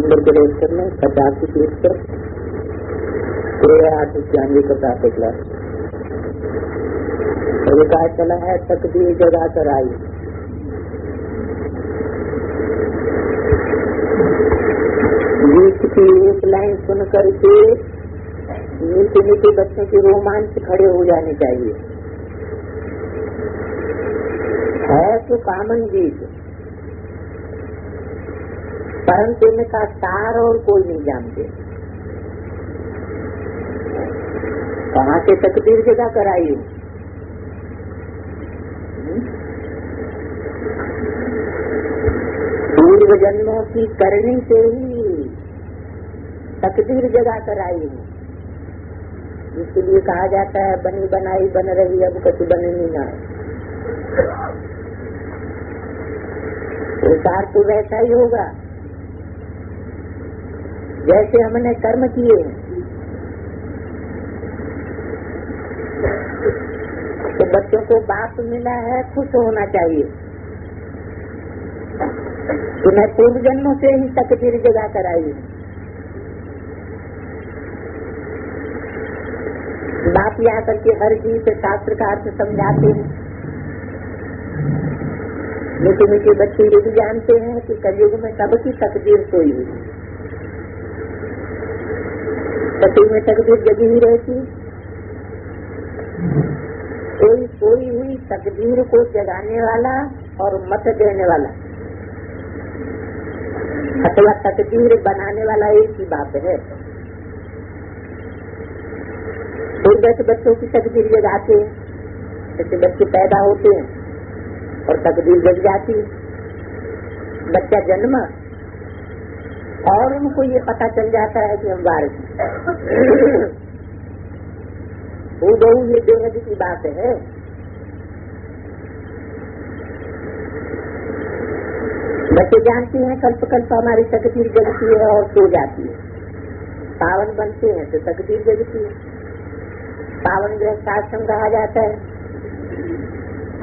Number के lecture में 50 page पर 891 का प्राप्त क्लास कहा चला है तकदीर जगा कर आई। गीत की एक लाइन सुन करके नीचे नीचे बच्चों के रोमांच खड़े हो जाने चाहिए। है तो कामन गीत, परंतु इनका सार और कोई नहीं जानते। कहाँ से तकदीर जगा कर आई? पूर्व जन्मों की करनी से ही तकदीर जगा कर आई हूँ। इसलिए कहा जाता है बनी बनाई बन रही अब कुछ बननी ना। संसार तो वैसा ही होगा जैसे हमने कर्म किए हैं। तो बच्चों को बाप मिला है, खुश होना चाहिए कि मैं पूर्व जन्मों से ही तकदीर जगा कर आई हूँ। बाप यहाँ करके हर चीज से शास्त्र का अर्थ समझाते हैं। मीठे मीठे बच्चे ये भी जानते हैं कि कलयुग में सबकी तकदीर सोई हुई, सती में तकदीर जगी ही रहती। कोई सोई हुई तकदीर को जगाने वाला और मत देने वाला अथवा तकदीर बनाने वाला एक ही बात है। फिर बच्चों की तकदीर जगाते हैं, जैसे बच्चे पैदा होते हैं और तकदीर जग जाती है। बच्चा जन्म और उनको ये पता चल जाता है कि हम वारिस बहु ये बेहद की बात है। बच्चे जानते हैं कल्प कल्प हमारी तकदीर जगती है और सो जाती है। पावन बनते हैं तो तकदीर जगती है। पावन गृहस्थ आश्रम कहा जाता है।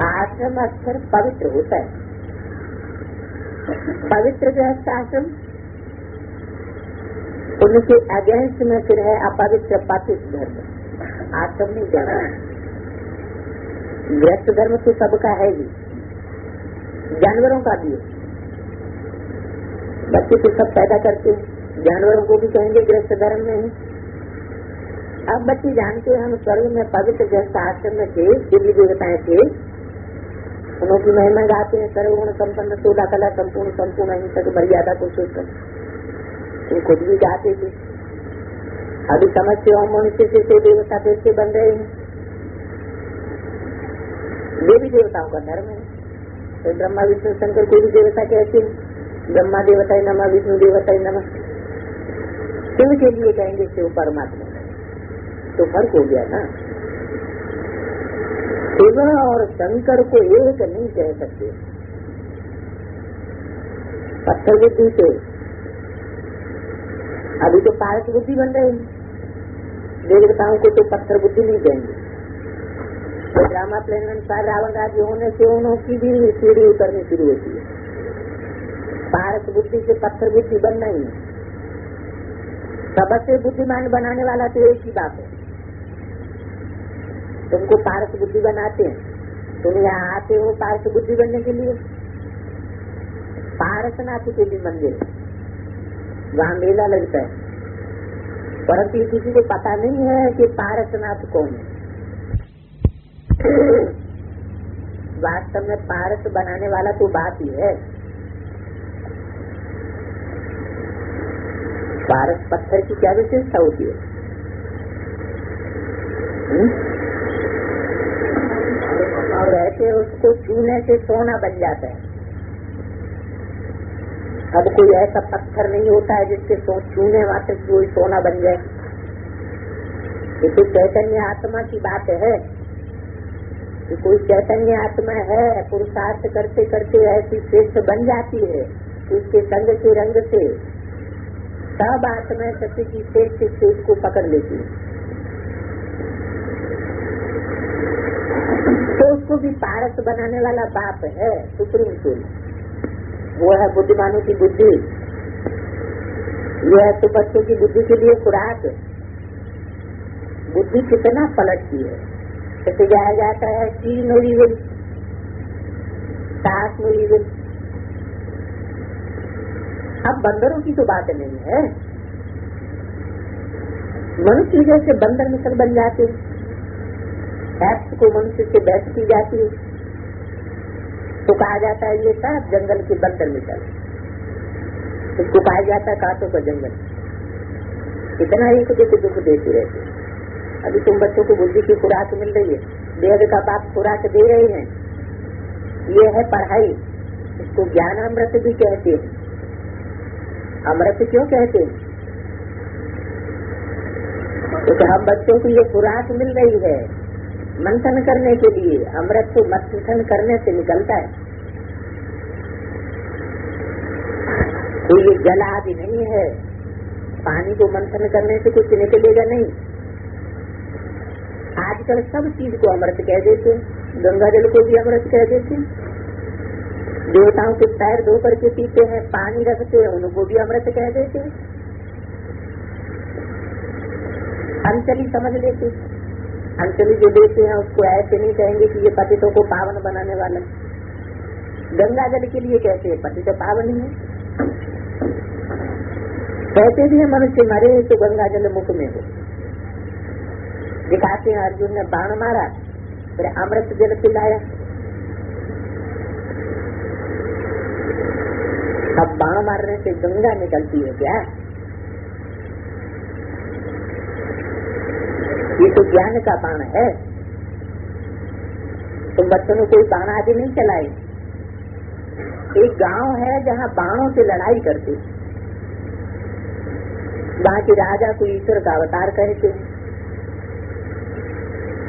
आश्रम अक्सर पवित्र होता है। पवित्र गृहस्थ आश्रम उनके अगेंस्ट में फिर है अपवित्र पापिष्ठ धर्म। आश्रम नहीं जाना। गृहस्थ धर्म तो सबका है ही, जानवरों का भी है। बच्चे तो सब पैदा करते हैं, जानवरों को भी कहेंगे गृहस्थ धर्म में है। अब बच्चे जानते हैं हम स्वर्ग में पवित्र गृहस्थ आश्रम में थे, दिव्य देवताएं थे, उनकी महिमा गाते हैं। सर्वगुण संपन्न 16 कला संपूर्ण संपूर्ण अहिंसक मर्यादा पुरुषोत्तम, ये खुद भी गाते थे। अभी समझते हो मनुष्य से देवता फिर से बन रहे हैं। देवी देवताओं का धर्म है। तो ब्रह्मा विष्णु शंकर को भी देवता कहते हैं। ब्रह्मा देवता नमः, विष्णु देवता नमः। शिव के लिए कहेंगे शिव परमात्मा। तो फर्क हो गया ना। शिव और शंकर को एक नहीं कह सकते। पत्थर बुद्धि से अभी तो पारस बुद्धि बन रहे हैं। देवताओं को तो पत्थर बुद्धि नहीं कहेंगे। तो ड्रामा प्लान अनुसार रावण राज्य होने से उनकी भी सीढ़ी उतरनी शुरू होती है। पारस बुद्धि से पत्थर बुद्धि बनना ही है। सबसे बुद्धिमान बनाने वाला तो एक ही बात है। तुमको पारस बुद्धि बनाते हैं, तुम यहाँ आते हो पारस बुद्धि बनने के लिए। पारसनाथ के भी मंदिर, वहाँ मेला लगता है, परंतु किसी को पता नहीं है कि पारसनाथ कौन है। वास्तव में पारस बनाने वाला तो बात ही है। पारस पत्थर की क्या विशेषता होती है? रहते उसको छूने से सोना बन जाता है। अब कोई ऐसा पत्थर नहीं होता है जिसके छूने मात्र कोई सोना बन जाए। ये तो चैतन्य आत्मा की बात है कि कोई चैतन्य आत्मा है, पुरुषार्थ करते करते ऐसी श्रेष्ठ बन जाती है उसके संग के रंग से सब आत्मा सत्य की श्रेष्ठ से उसको पकड़ लेती है। तो उसको भी पारस बनाने वाला बाप है, सुप्रीम सोल। वो है बुद्धिमानों की बुद्धि। यह तो बच्चों की बुद्धि के लिए खुराक। बुद्धि कितना पलटती है। जैसे जाया जाता है ची नोरी हुई, सास नोरी हुई। अब बंदरों की तो बात नहीं है, मनुष्य जैसे बंदर मिसल बन जाते, ऐप्स को मनुष्य से बहस की जाती है तो कहा जाता है ये सब जंगल के बंदर मिसल। इसको कहा जाता है कांटों का जंगल। इतना ही कुछ दुख देते रहते। अभी तुम बच्चों को बुद्धि की खुराक मिल रही है, वेद का बाप खुराक दे रहे हैं। ये है पढ़ाई, इसको ज्ञान अमृत भी कहते हैं। अमृत क्यों कहते हैं? क्योंकि हम बच्चों को ये खुराक मिल रही है मंथन करने के लिए। अमृत को मंथन करने से निकलता है, तो ये जल आदि नहीं है। पानी को मंथन करने से कुछ निकलेगा नहीं। आजकल सब चीज को अमृत कह देते, गंगा जल को भी अमृत कह देते। देवताओं के पैर धो करके पीते हैं, पानी रखते हैं, उनको भी अमृत कह देते। अंचली समझ लेते, अंचली जो देते हैं उसको ऐसे नहीं कहेंगे कि ये पतितों को पावन बनाने वाला। गंगा जल के लिए कहते हैं पतित पावन ही है। कहते भी है मनुष्य मरे तो गंगा जल मुख में हो। दिखाते हैं अर्जुन ने बाण मारा, फिर अमृत जल पिलाया। अब बाण मारने से गंगा निकलती है क्या? ये तो ज्ञान का बाण है। तुम बच्चों ने कोई बाण आदि नहीं चलाए। एक गांव है जहाँ बाणों से लड़ाई करते, वहाँ के राजा को ईश्वर का अवतार कहते हैं।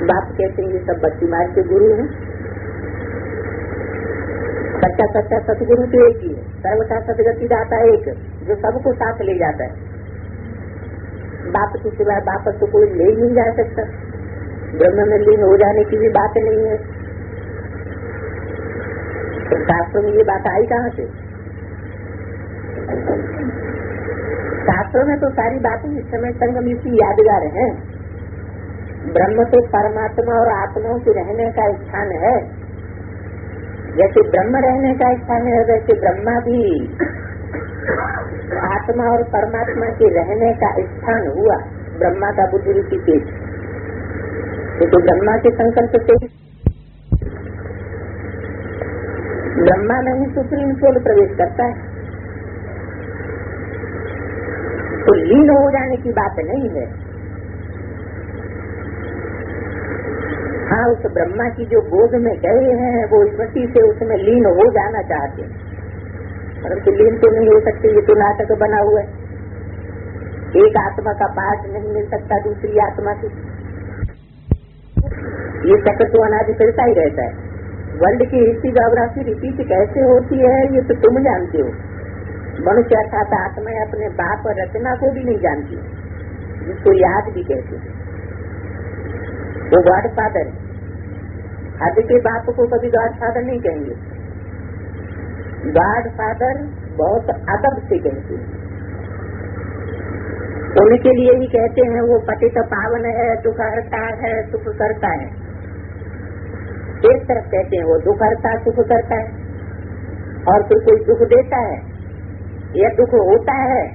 बाप कहते हैं ये सब बच्ची मार के गुरु हैं। सच्चा सच्चा सतगुरु तो एक ही है, सर्वथा सदगति दाता एक, जो सबको साथ ले जाता है। बाप के सिवाय वापस तो कोई ले ही नहीं जा सकता। ब्रह्म में लीन हो जाने की भी बात नहीं है। तो शास्त्रों में ये बात आई कहाँ से? शास्त्रों में तो सारी बातें इस समय संगम की यादगार हैं। ब्रह्म तो परमात्मा और आत्माओं के रहने का स्थान है। जैसे ब्रह्म रहने का स्थान है, वैसे ब्रह्मा भी आत्मा और परमात्मा के रहने का स्थान हुआ। ब्रह्मा का बुद्धि ऋषिकेश, तो ब्रह्मा के संकल्प से ब्रह्मा में ही सुप्रीम सोल प्रवेश करता है। तो लीन हो जाने की बात नहीं है। हाँ, उस ब्रह्मा की जो गोद में गए हैं वो स्मृति से उसमें लीन हो जाना चाहते हैं, परंतु लीन तो नहीं हो सकते। ये तो नाटक बना हुआ है। एक आत्मा का पाठ नहीं मिल सकता दूसरी आत्मा से। ये चक्र तो अनादि चलता ही रहता है। वर्ल्ड की हिस्ट्री जोग्राफी रिपीट कैसे होती है ये तो तुम जानते हो। मनुष्य अर्थात आत्मा अपने बाप और रचना को भी नहीं जानती, जिसको याद भी कहते हैं। वो गॉड फादर है। आदि के बाप को कभी गॉड फादर नहीं कहेंगे। गॉड फादर बहुत अदब से कहते हैं। उनके लिए ही कहते हैं वो पतित पावन है, दुख हरता है, सुख करता है। एक तरफ कहते हैं वो दुख हरता सुख करता है, और फिर कोई दुख देता है या दुख होता है,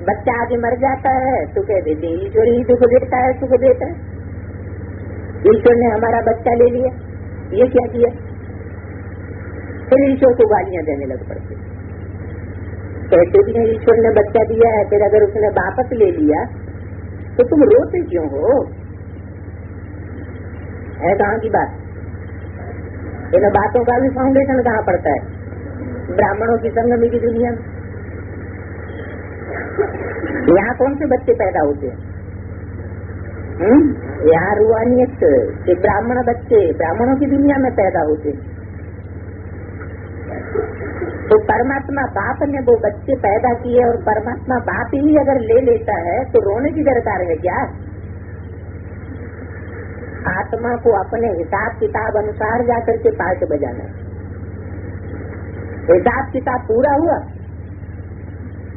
बच्चा आगे मर जाता है तो कह देते हैं ईश्वर ही दुख देता है सुख देता है। ईश्वर ने हमारा बच्चा ले लिया, ये क्या किया? फिर ईश्वर को गालियां देने लग पड़ते। कहते भी हैं ईश्वर ने बच्चा दिया है, फिर अगर उसने वापस ले लिया तो तुम रोते क्यों हो? है कहाँ की बात? इन बातों का भी फाउंडेशन कहाँ पड़ता है? ब्राह्मणों की संगमी की दुनिया में। यहाँ कौन से बच्चे पैदा होते हैं? यहाँ रूहानियत के ब्राह्मण बच्चे ब्राह्मणों की दुनिया में पैदा होते हैं। तो परमात्मा बाप ने वो बच्चे पैदा किए और परमात्मा बाप ही अगर ले लेता है तो रोने की दरकार है क्या? आत्मा को अपने हिसाब किताब अनुसार जाकर के पार्ट बजाना। हिसाब किताब पूरा हुआ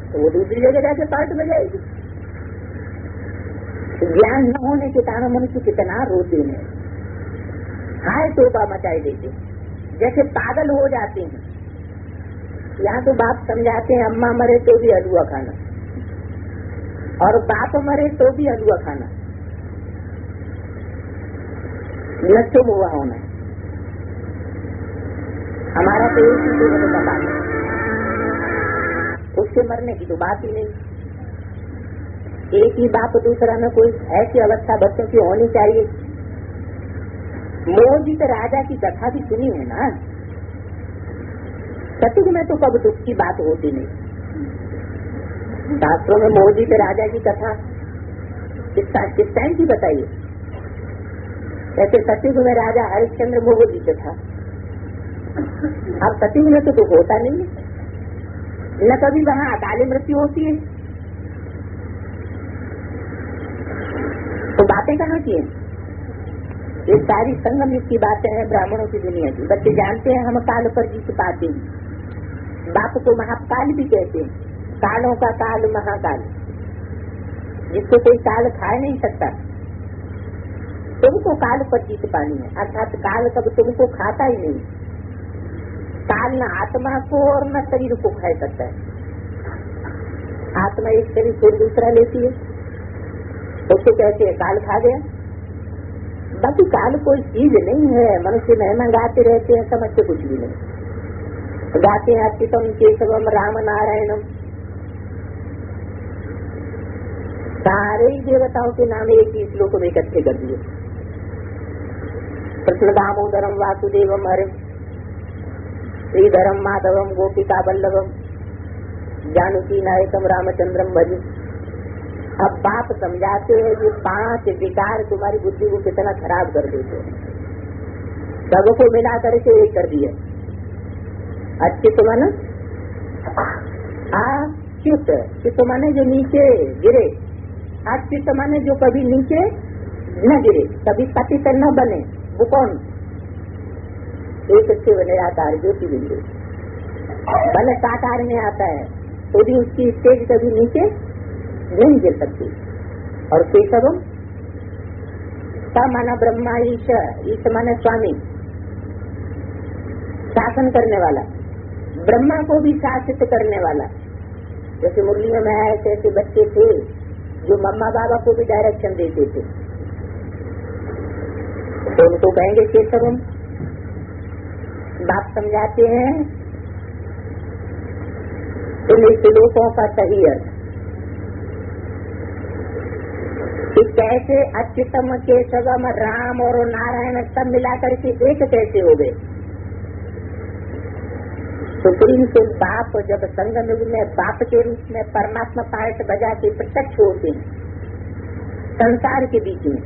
तो वो दूसरी जगह जाके पार्ट बजाएगी। ज्ञान न होने के कारण मनुष्य कितना रोते हैं, हाय तोबा मचाए देते, जैसे पागल हो जाते हैं। यहाँ तो बाप समझाते हैं अम्मा मरे तो भी हलवा खाना, और बाप मरे तो भी हलवा खाना, लट्टू हुआ होना। हमारा तो एक ही जीवन का बात है, उसके मरने की तो बात ही नहीं। एक ही बाप दूसरा में कोई ऐसी अवस्था बच्चों की होनी चाहिए। मोहजित राजा की कथा भी सुनी है ना, सतयुग में तो कब दुख की बात होती नहीं। शास्त्रों में मोहजित राजा की कथा किस टाइम की बताइए। ऐसे सतयुग में राजा हरिश्चंद्र मोहजित था। अब सतयुग में तो दुख होता नहीं है, न कभी वहाँ अकाली मृत्यु होती है, तो बातें कहाँ की हैं? ये सारी संगम युग की बातें हैं, ब्राह्मणों की दुनिया की। बच्चे जानते हैं हम काल पर जीत पाते हैं। बाप को महाकाल भी कहते हैं, कालों का काल महाकाल, जिसको कोई काल खा नहीं सकता। तुमको काल पर जीत पानी है, अर्थात काल कब तुमको खाता ही नहीं। काल न आत्मा को और न शरीर को खा सकता है। आत्मा एक शरीर को दूसरा लेती है, उसको कहते हैं काल खा गया। बाकी काल कोई चीज नहीं है। मनुष्य महिमा गाते रहते हैं, समझते कुछ भी नहीं। गाते हैं अच्युतम केशवम राम नारायणम, सारे ही देवताओं के नाम एक ही श्लोक में इकट्ठे कर दिए। कृष्ण दामोदरम वासुदेवम हरे, श्रीधरम माधवम गोपिका वल्लभम, जानकी नायकम रामचंद्रम भजे। अब बाप समझाते हैं ये 5 विकार तुम्हारी बुद्धि को कितना खराब कर देते हैं। सबको मिला करके एक कर दिया। अच्युत मन अच्युत, चित्त माने जो नीचे गिरे, अच्युत माने जो कभी नीचे न गिरे, कभी पतित न बने। वो कौन? एक शिव निराकार ज्योति बिंदु बल साकार में आता है, तो भी उसकी स्टेज कभी नीचे नहीं गिर सकती। और केशवम स माना ब्रह्मा ईश, ईश माने स्वामी, शासन करने वाला, ब्रह्मा को भी शासित करने वाला। जैसे मुरलियों में ऐसे ऐसे बच्चे थे जो मम्मा बाबा को भी डायरेक्शन देते थे, तो उनको कहेंगे केशवम। बाप समझाते हैं इन श्लोकों का सही अर्थ कि कैसे अच्युतम केशवम राम और नारायण सब मिलाकर के एक कैसे हो गए। सुप्रीम से बाप जब संगम युग में बाप के रूप में परमात्मा पाठ बजा के प्रत्यक्ष होते हैं संसार के बीच में,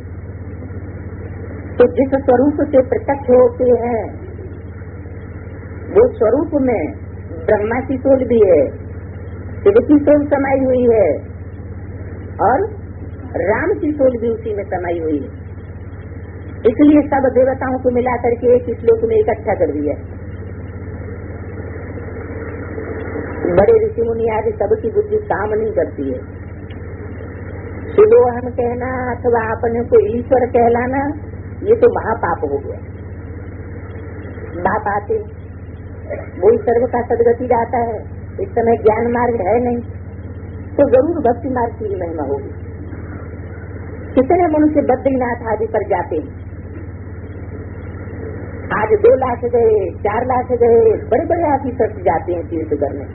तो जिस स्वरूप से प्रत्यक्ष होते हैं वो स्वरूप में ब्रह्मा की सोल भी है, शिव की सोल समाई हुई है और राम की सोल भी उसी में समाई हुई है। इसलिए सब देवताओं को मिला करके एक श्लोक में इकट्ठा कर दिया। बड़े ऋषि मुनि आदि सबकी बुद्धि काम नहीं करती है। शिवोहम कहना अथवा अपने को ईश्वर कहलाना, ये तो महापाप हो गया। बाप आते वही सर्व का सदगति जाता है। इस समय ज्ञान मार्ग है नहीं, तो जरूर भक्ति मार्ग की महिमा होगी। कितने मनुष्य बद्रीनाथ आदि पर जाते हैं, आज 2 लाख गए, 4 लाख गए, बड़े बड़े ऑफिसर जाते हैं तीर्थ करने,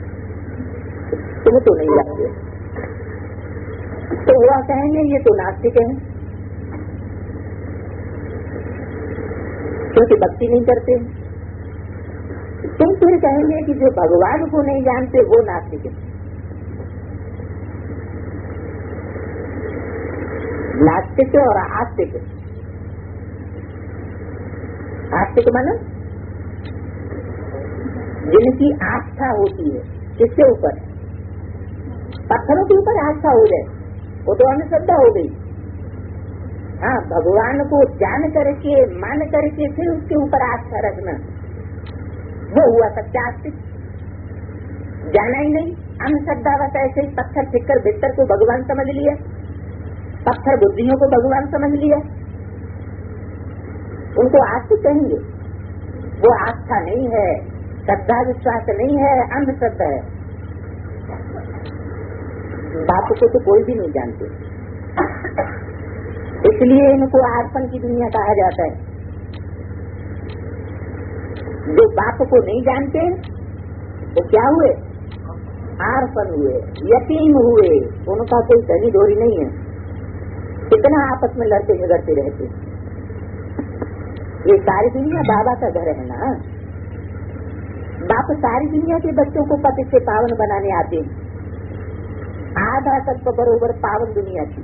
तुम तो नहीं जाते। तो हुआ कहेंगे ये तो नास्तिक है, क्योंकि भक्ति नहीं करते। तुम फिर कहेंगे कि जो भगवान को नहीं जानते वो नास्तिक है। नास्तिक और आस्तिक, आस्तिक माना जिनकी आस्था होती है किसके ऊपर? पत्थरों के ऊपर आस्था हो जाए वो तो अंधश्रद्धा हो गई। हाँ, भगवान को जान करके मान करके फिर उसके ऊपर आस्था रखना, वो हुआ सच्चा आस्तिक। जाना ही नहीं अंधश्रद्धावश ऐसे ही पत्थर फेंककर भीतर को भगवान समझ लिया, पत्थर बुद्धियों को भगवान समझ लिया। उनको आस्तिक कहेंगे, वो आस्था नहीं है, श्रद्धा विश्वास नहीं है, अंधश्रद्धा है। बाप को तो कोई भी नहीं जानते, इसलिए इनको आर्पण की दुनिया कहा जाता है। जो बाप को नहीं जानते तो क्या हुए? आर्पण हुए, यतीम हुए, उनका कोई धनी डोरी नहीं है। कितना आपस में लड़ते झगड़ते रहते। ये सारी दुनिया बाबा का घर है ना। बाप सारी दुनिया के बच्चों को पति से पावन बनाने आते हैं। आधा कल्प बरोबर पावन दुनिया थी।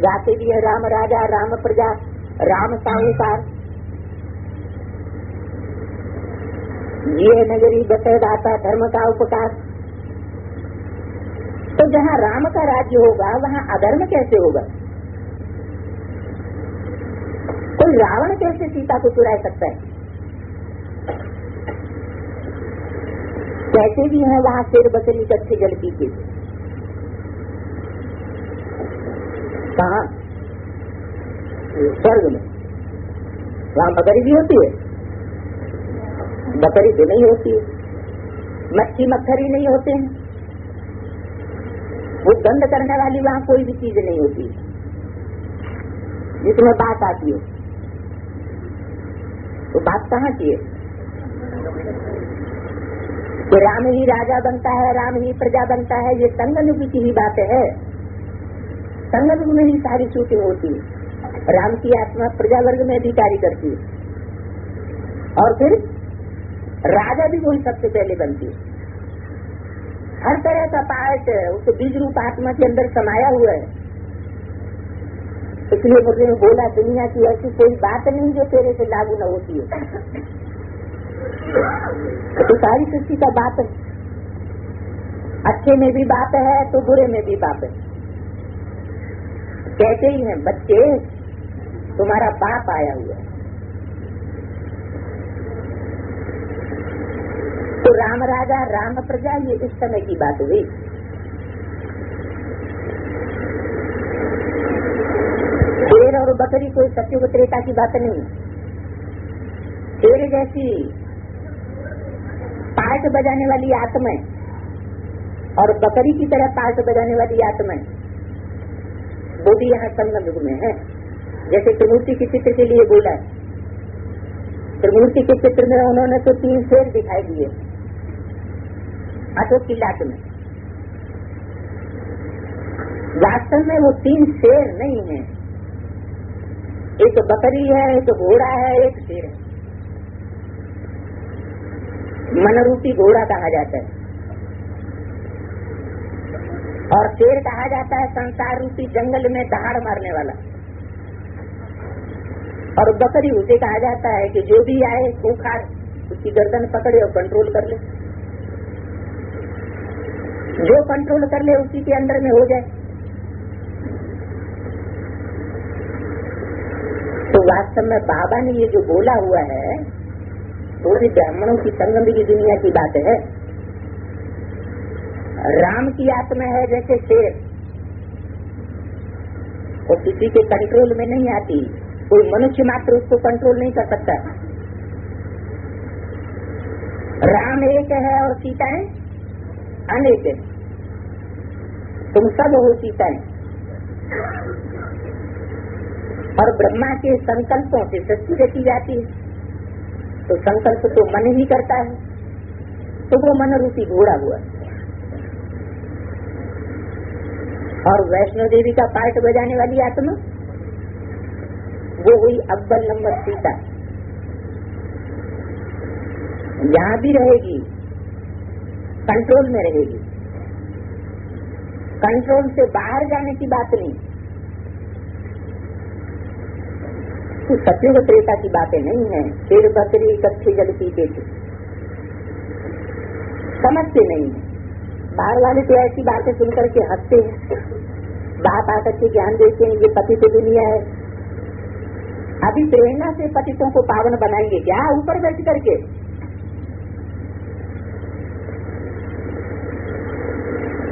गाते भी है राम राजा राम प्रजा राम साहूकार, ये नगरी बसे दाता धर्म का उपकार। तो जहाँ राम का राज्य होगा वहाँ अधर्म कैसे होगा? कोई रावण कैसे सीता को चुरा सकता है? कैसे भी है वहाँ शेर बकरी कच्चे जल पीते। कहाँ? स्वर्ग में। वहाँ बकरी भी होती है? बकरी तो नहीं होती है। मच्छी मक्खर ही नहीं होते हैं। वो गंध करने वाली वहाँ कोई भी चीज नहीं होती जिसमें बात आती है। तो बात कहाँ की है कि राम ही राजा बनता है, राम ही प्रजा बनता है। ये संगम की ही बात है। संगम में ही सारी शूटिंग होती है। राम की आत्मा प्रजा वर्ग में भी कार्य करती है और फिर राजा भी वही सबसे पहले बनती है। हर तरह का पार्ट उस बीज रूप आत्मा के अंदर समाया हुआ है। इसलिए मुझे बोला दुनिया की ऐसी कोई बात नहीं जो तेरे से लागू न होती है। तो सारी सृष्टि का बात है। अच्छे में भी बात है तो बुरे में भी बात है। कहते ही हैं बच्चे तुम्हारा बाप आया हुआ है। तो राम राजा राम प्रजा ये इस समय की बात हुई। शेर और बकरी कोई सत्युग त्रेता की बात नहीं। शेर जैसी पार्ट बजाने वाली आत्मा और बकरी की तरह पार्ट बजाने वाली आत्मा वो भी यहाँ संगम युग में है। जैसे त्रिमूर्ति के चित्र के लिए बोला है। त्रिमूर्ति के चित्र में उन्होंने तो 3 शेर दिखाई दिए अशोक की लाट में। वास्तव में वो 3 शेर नहीं है, एक बकरी है, एक घोड़ा है, एक शेर है। मनरूपी घोड़ा कहा जाता है और शेर कहा जाता है संसार रूपी जंगल में दहाड़ मारने वाला। और बकरी उसे कहा जाता है कि जो भी आए खूंखार उसकी गर्दन पकड़े और कंट्रोल कर ले। जो कंट्रोल कर ले उसी के अंदर में हो जाए। तो वास्तव में बाबा ने ये जो बोला हुआ है पूरी ब्राह्मणों की संगम की दुनिया की बात है। राम की आत्मा है जैसे शेर, वो किसी के कंट्रोल में नहीं आती। कोई मनुष्य मात्र उसको कंट्रोल नहीं कर सकता। राम एक है और सीताएं अनेक है। तुम सब हो सीताएं। और ब्रह्मा के संकल्पों से सृष्टि रची जाती है। तो संकल्प तो मन ही करता है, तो वो मन रूपी घोड़ा हुआ। और वैष्णो देवी का पार्ट बजाने वाली आत्मा वो हुई अव्वल नंबर सीता। यहाँ भी रहेगी, कंट्रोल में रहेगी। कंट्रोल से बाहर जाने की बात नहीं। तो सत्युग त्रेता की बातें नहीं है। शेर बकरी कच्चे जल पीते थे, समझते नहीं है। बाहर वाले तो ऐसी बातें सुनकर के हंसते हैं, बात आकर के ज्ञान देते हैं ये पतित दुनिया है। अभी प्रेरणा से पतितों को पावन बनाएंगे क्या ऊपर बैठ करके?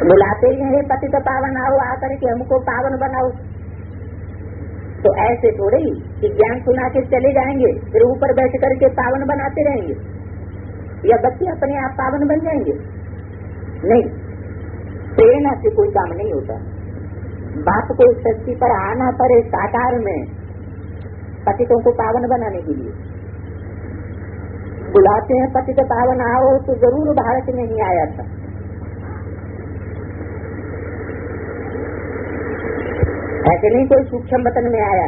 बुलाते ही हैं पति तो पावन आओ, आकर के हमको पावन बनाओ। तो ऐसे थोड़े ही कि ज्ञान सुना के चले जाएंगे फिर ऊपर बैठ करके पावन बनाते रहेंगे, या बच्चे अपने आप पावन बन जाएंगे? नहीं, प्रेरणा से कोई काम नहीं होता। बाप को सृष्टि पर आना पड़े साकार में पतितों को पावन बनाने के लिए। बुलाते हैं पतित पावन आओ, तो जरूर भारत में ही आया था। ऐसे नहीं कोई सूक्ष्म वतन में आया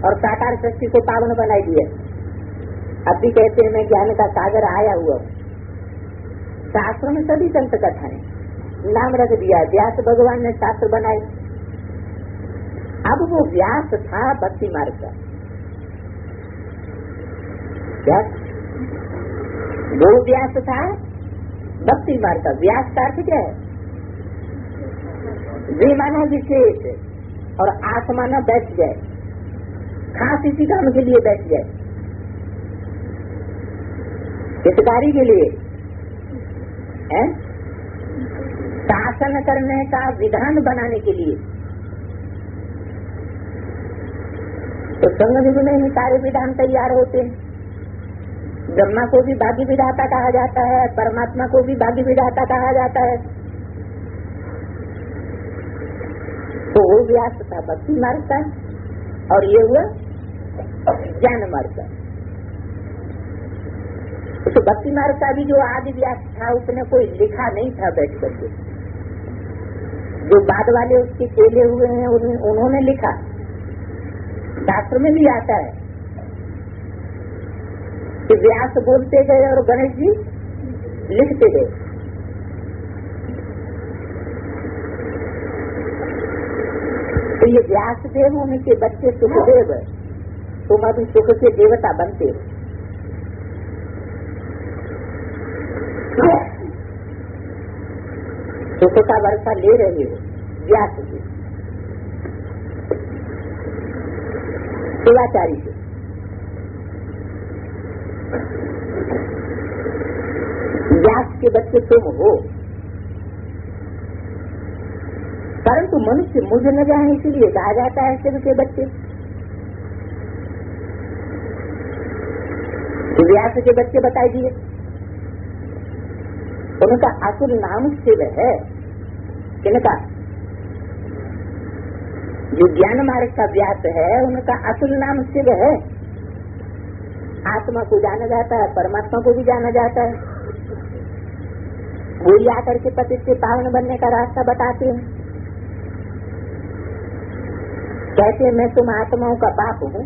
और साकार सृष्टि को पावन बनाई दिया। अब भी कहते हैं मैं ज्ञान का सागर आया हुआ। शास्त्रों में सभी संत कथाएं नाम रख दिया, व्यास भगवान ने शास्त्र बनाए। अब वो व्यास था भक्ति मार्ग का, वो व्यास था भक्ति मार्ग का। व्यास का अर्थ क्या है? वे माना विशेष और आत्मा न बैठ जाए, खास इसी काम के लिए बैठ जाए, हितकारी के लिए है, शासन करने का विधान बनाने के लिए। तो संग युग में ही सारे विधान तैयार होते हैं। ब्रह्मा को भी भाग्य विधाता कहा जाता है, परमात्मा को भी भाग्य विधाता कहा जाता है। तो वो व्यास था भक्ति मार्ग का और ये हुआ ज्ञान मार्ग का। तो भक्ति मार्ग का भी जो आदि व्यास था उसने कोई लिखा नहीं था बैठ करके, जो बाद वाले उसके चेले हुए हैं उन्होंने लिखा। शास्त्र में भी आता है कि व्यास बोलते गए और गणेश जी लिखते गए। तो ये व्यास देव उनके बच्चे सुखदेव, तुम अभी सुख के देवता बनते हो। सुख का वर्षा ले रहे हो व्यास से, शिवाचारी से। व्यास के बच्चे तुम हो, परंतु मनुष्य मुझ न जाए इसीलिए कहा जाता है शिव के बच्चे। व्यास के बच्चे बताई दिए, उनका असुर नाम शिव है। किनका? जो ज्ञान मार्ग का व्यास है उनका असुर नाम शिव है। आत्मा को जाना जाता है, परमात्मा को भी जाना जाता है। वही आकर के पति से पावन बनने का रास्ता बताते हैं। कहते हैं मैं तुम आत्माओं का बाप हूँ,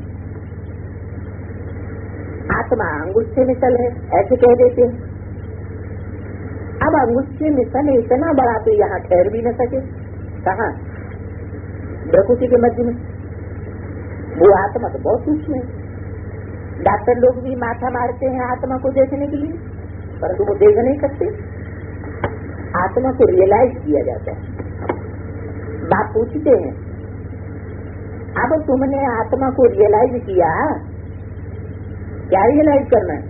आत्मा अंगुष्ठे में चल है, ऐसे कह देते हैं। अब अंगुष्ठे में सन इतना बड़ा तो यहाँ ठहर भी न सके, कहाँ? प्रकृति के मध्य में। वो आत्मा तो बहुत सूक्ष्म है। डॉक्टर लोग भी माथा मारते हैं आत्मा को देखने के लिए, परंतु वो देख नहीं सकते। आत्मा को रियलाइज किया जाता है। बाप पूछते हैं अब तुमने आत्मा को रियलाइज किया, क्या रियलाइज करना है?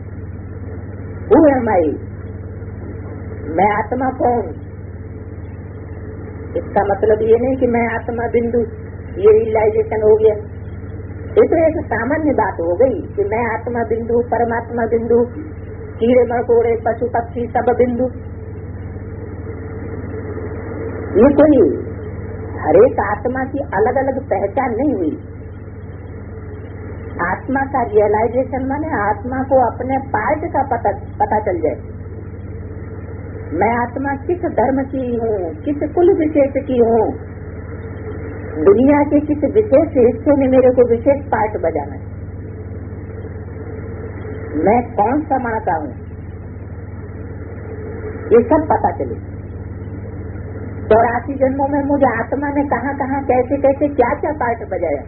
हु एम आई, मैं आत्मा कौन? इसका मतलब ये नहीं कि मैं आत्मा बिंदु, ये रियलाइजेशन हो गया। ये तो एक सामान्य बात हो गई कि मैं आत्मा बिंदु, परमात्मा बिंदु, कीड़े मकोड़े पशु पक्षी सब बिंदु। ये कोई हर एक आत्मा की अलग अलग पहचान नहीं हुई। आत्मा का रियलाइजेशन माने आत्मा को अपने पार्ट का पता चल जाए। मैं आत्मा किस धर्म की हूँ, किस कुल विशेष की हूँ, दुनिया के किस विशेष हिस्से में मेरे को विशेष पार्ट बजाना है, मैं कौन सा मानता हूँ, ये सब पता चले। 84 जन्मों में मुझे आत्मा ने कहाँ कहाँ कैसे कैसे क्या क्या पार्ट बजाया,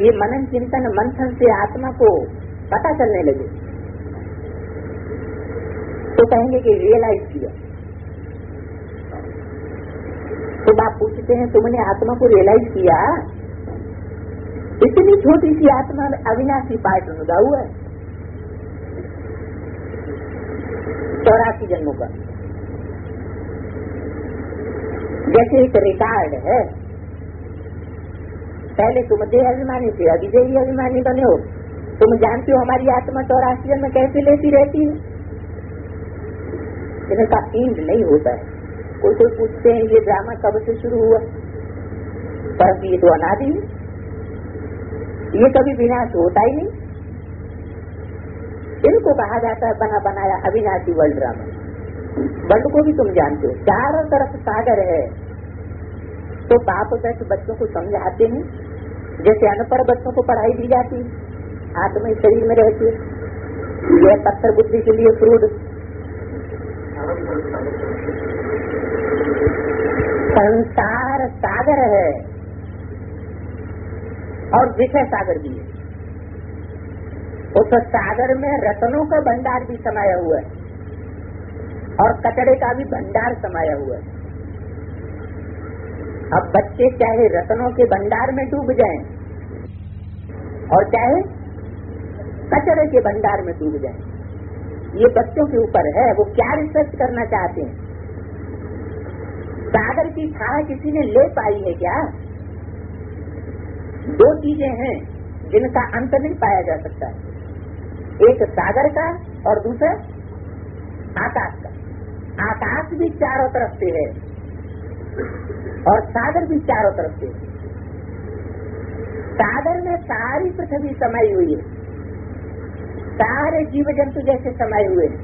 ये मनन चिंतन मंथन से आत्मा को पता चलने लगे। तो कहेंगे कि रियलाइज किया। तो बाप पूछते हैं तुमने आत्मा को रियलाइज किया? इतनी छोटी सी आत्मा में अविनाशी पार्ट लगा हुआ है 84 जन्मों का। जैसे एक रिकॉर्ड है, पहले तुम देह अभिमानी थे, अभी देही अभिमानी बने हो। तुम जानते हो हमारी आत्मा 84 जन्म कैसे लेती रहती है, इनका एंड नहीं होता है। कोई पूछते हैं ये ड्रामा कब से शुरू हुआ, पर ये तो अनादि है, ये कभी विनाश होता ही नहीं। इनको कहा जाता है बना बनाया अविनाशी वर्ल्ड ड्रामा। वर्ल्ड को भी तुम जानते हो, चारों तरफ सागर है। तो बाप दस बच्चों को समझाते हैं, जैसे अनपढ़ बच्चों को पढ़ाई दी जाती है, आत्मा शरीर में रहती है। यह पत्थर बुद्धि के लिए फ्रूट। संसार सागर है और विषय सागर भी है। उस सागर में रत्नों का भंडार भी समाया हुआ है और कचड़े का भी भंडार समाया हुआ है। अब बच्चे चाहे रत्नों के भंडार में डूब जाएं और चाहे कचड़े के भंडार में डूब जाएं, ये बच्चों के ऊपर है, वो क्या रिसर्च करना चाहते हैं। सागर की छाया किसी ने ले पाई है क्या? दो चीजें हैं जिनका अंत नहीं पाया जा सकता, एक सागर का और दूसरा आकाश का। आकाश भी चारों तरफ से है और सागर भी चारों तरफ से है। सागर में सारी पृथ्वी समाई हुई है, सारे जीव जंतु जैसे समाये हुए हैं,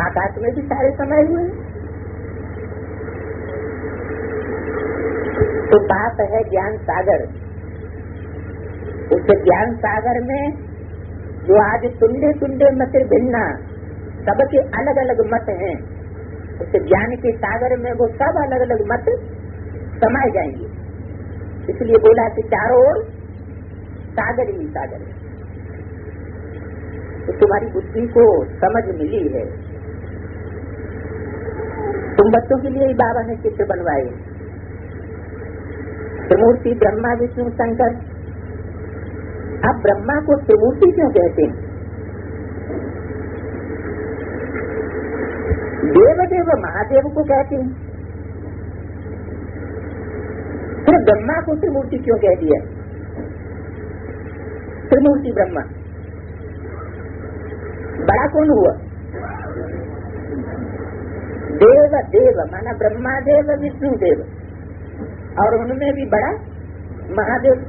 आकाश में भी सारे समाये हुए हैं। तो बात है ज्ञान सागर। उस ज्ञान सागर में जो आज तुंडे तुंडे मत भिन्ना, सबके अलग अलग मत हैं, उस ज्ञान के सागर में वो सब अलग अलग मत समाये जाएंगे। इसलिए बोला कि चारों ओर सागर ही सागर है। तो तुम्हारी बुद्धि को समझ मिली है। तुम बच्चों के लिए ही बाबा ने चित्र बनवाए, त्रिमूर्ति ब्रह्मा विष्णु शंकर। अब ब्रह्मा को त्रिमूर्ति क्यों कहते हैं? देव देव महादेव को कहते हैं, फिर ब्रह्मा को त्रिमूर्ति क्यों कह दिया? त्रिमूर्ति ब्रह्मा बड़ा कौन हुआ? देव देव माना ब्रह्मा देव विष्णु देव, और उनमें भी बड़ा महादेव।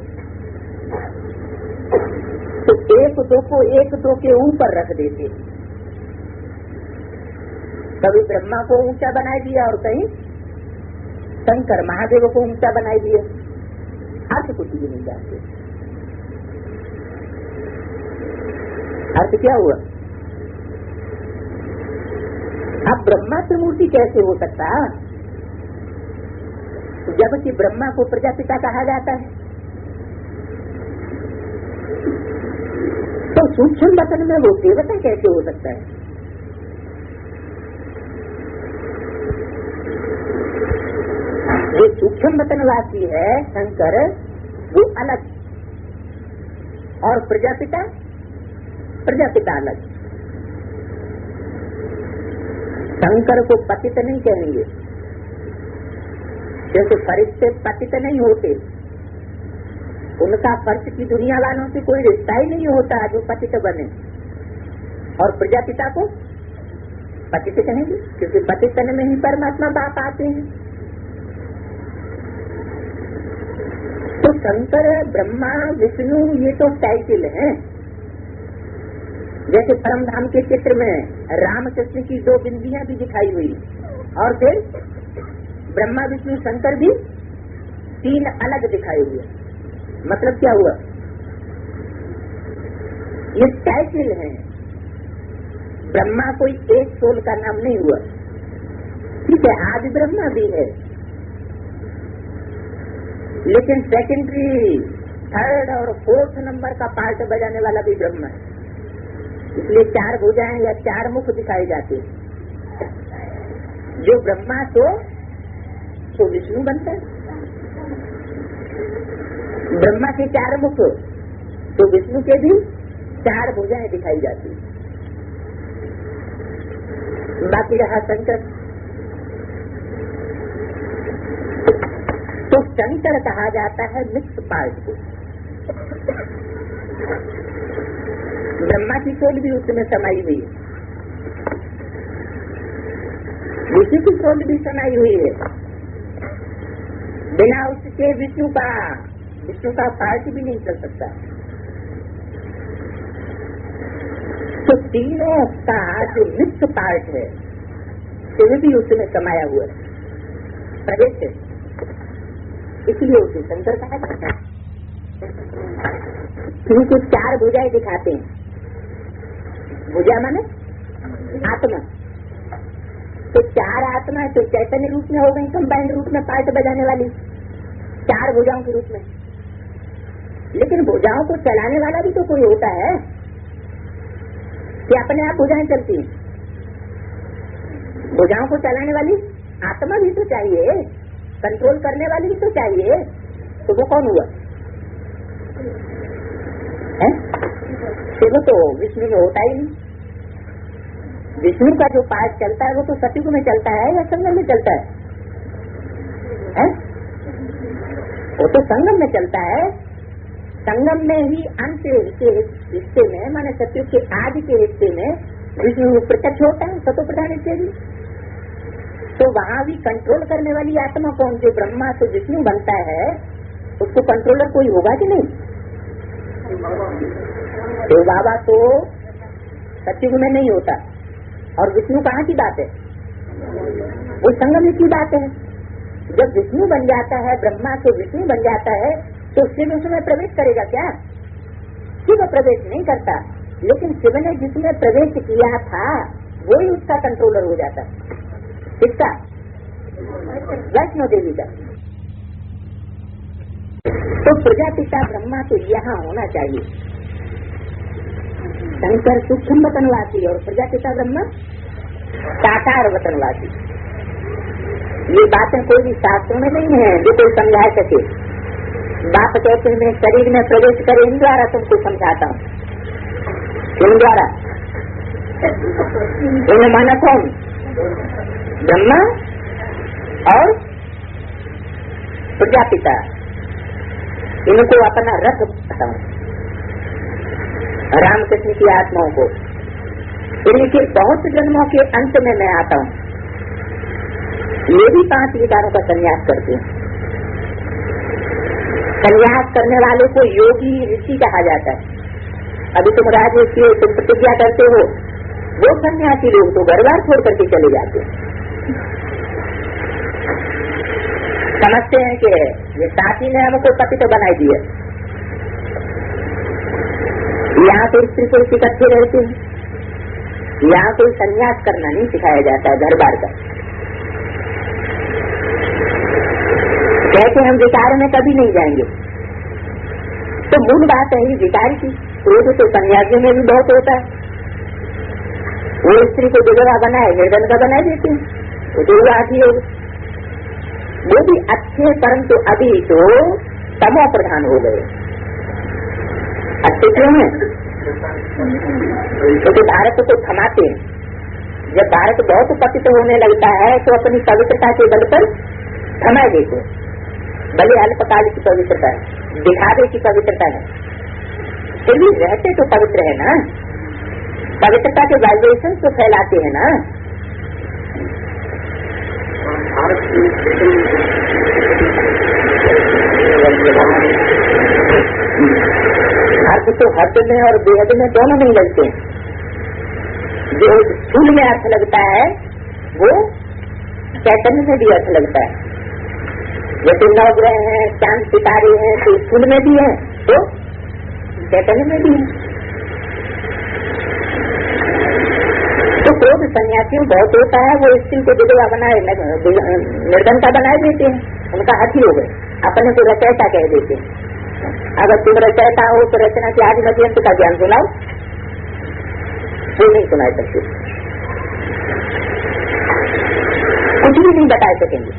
तो एक दो के ऊपर रख देते, कभी ब्रह्मा को ऊंचा बनाई दिया और कहीं शंकर महादेव को ऊंचा बनाई दिया। अर्थ कुछ भी नहीं जानते। अर्थ क्या हुआ? अब ब्रह्मा त्रिमूर्ति कैसे हो सकता? जबकि ब्रह्मा को प्रजापिता कहा जाता है। तो सूक्ष्म वतन में वो देवता कैसे हो सकता है? जो सूक्ष्म वतनवासी है शंकर, वो अलग, और प्रजापिता अलग। शंकर को पतित नहीं कहेंगे, क्योंकि फरिश्ते पतित नहीं होते, उनका फर्श की दुनिया वालों से कोई रिश्ता ही नहीं होता जो पतित बने। और प्रजापिता को पतित कहेंगे, क्योंकि पतितन में ही परमात्मा बाप आते हैं। तो शंकर, ब्रह्मा, विष्णु, ये तो टाइटल है। जैसे परमधाम के चित्र में रामकृष्ण की दो बिंदियां भी दिखाई हुई, और फिर ब्रह्मा विष्णु शंकर भी तीन अलग दिखाए हुए। मतलब क्या हुआ? ये टाइटल है, ब्रह्मा कोई एक सोल का नाम नहीं हुआ। ठीक है, आदि ब्रह्मा भी है, लेकिन सेकेंडरी, थर्ड और फोर्थ नंबर का पार्ट बजाने वाला भी ब्रह्मा है। इसलिए चार भुजाएं या चार मुख दिखाई जाते हैं। जो ब्रह्मा तो विष्णु बनता है, ब्रह्मा के चार मुख तो विष्णु के भी चार भुजाएं दिखाई जाती है। बाकी रहा शंकर, चंचल कहा जाता है मिक्स पार्ट को। ब्रह्मा की सोल भी उसमें समाई हुई है, विष्णु की सोल भी समाई हुई है। बिना उसके विष्णु का पार्ट भी नहीं चल सकता। तो तीनों का जो मिक्स पार्ट है वो भी उसमें समाया हुआ है, प्रवेश है, इसलिए उसे शंकर कहा जाता है। क्योंकि 4 भुजाएं दिखाते हैं। भुजा माने आत्मा, तो 4 आत्मा तो चैतन्य रूप में हो गई, कंबाइंड रूप में पार्ट बजाने वाली 4 भुजाओं के रूप में। लेकिन भुजाओं को चलाने वाला भी तो कोई होता है कि अपने आप भुजाएं चलती हैं। भुजाओं को चलाने वाली आत्मा भी तो चाहिए, कंट्रोल करने वाली भी तो चाहिए। तो वो कौन हुआ है? वो तो विष्णु में होता ही नहीं। विष्णु का जो पार्ट चलता है वो तो सतयुग में चलता है या संगम में चलता है? वो तो संगम में चलता है। संगम में ही अंत के हिस्से में, माने सतयुग के आदि के हिस्से में विष्णु प्रत्यक्ष होता है, सतो प्रधान इत्यादि। तो वहाँ भी कंट्रोल करने वाली आत्मा कौन? जो ब्रह्मा से विष्णु बनता है उसको कंट्रोलर कोई होगा कि नहीं? तो बाबा तो सतयुग में नहीं होता, और विष्णु कहाँ की बात है? वो संगम की बात है। जब विष्णु बन जाता है, ब्रह्मा से विष्णु बन जाता है, तो शिव उसमें प्रवेश करेगा क्या? शिव प्रवेश नहीं करता, लेकिन शिव ने जिसमें प्रवेश किया था वही उसका कंट्रोलर हो जाता है। किसका? वैष्णो देवी का। तो प्रजापिता ब्रह्मा तो यहाँ होना चाहिए। शंकर सूक्ष्म वतनवासी और प्रजापिता ब्रह्मा साकार वतनवासी। ये बातें कोई भी शास्त्रों में नहीं है जो कोई समझा सके। बाप कहते हैं मैं शरीर में प्रवेश करे, इन द्वारा तुमको समझाता हूँ। इन द्वारा इन्हें माना कौन? ब्रह्मा और प्रजापिता। इनको अपना रथ बताता हूँ, रामकृष्ण की आत्माओं को। इनके बहुत जन्मों के अंत में मैं आता हूँ। ये भी 5 विकारों का संन्यास करते हैं। संन्यास करने वाले को योगी ऋषि कहा जाता है। अभी तुम राजऋषि तुम प्रतिज्ञा करते हो, वो सन्यासी लोग तो घर बार छोड़ करके चले जाते हैं। समझते हैं कि ये साथी ने हमको पति तो बनाई दिया। यहाँ तो स्त्री पुरुष इकट्ठे रहते हैं, यहाँ कोई संन्यास करना नहीं सिखाया जाता है घर बार का। कहते हम विकार में कभी नहीं जाएंगे। तो मूल बात है ही विकार की। क्रोध तो सन्यासी में भी बहुत होता है। वो स्त्री को विधवा बनाए, निर्धन का बना देते हैं, वो तो आती है। वो भी अच्छे, परंतु अभी तो तमो प्रधान हो गए। अच्छे क्यों है? तो भारत को थमाते हैं। जब भारत बहुत पतित होने लगता है तो अपनी पवित्रता के बल पर थमा देते। भले अल्पकाल की पवित्रता है, दिखावे की पवित्रता है, फिर भी रहते तो पवित्र है ना। पवित्रता के वाइब्रेशन तो फैलाते हैं ना। अर्थ तो हद में और बेहद में दोनों नहीं लगते हैं। जो स्थूल में अर्थ लगता है वो चैतन्य में भी अर्थ लगता है। जैसे 9 ग्रह हैं, चांद सितारे हैं, तो स्थूल में भी है तो चैतन्य में भी है। तो क्रोध सन्यासियों बहुत होता है। वो स्त्री को विधवा बनाए, निर्धन का बनाए देते हैं। उनका हथ ही हो गए, अपने को रचयिता कह देते हैं। अगर तुम रचयिता हो तो रचना के आदि मध्यंत का ज्ञान सुनाओ, वो नहीं सुना सकते, कुछ भी नहीं बता सकेंगे।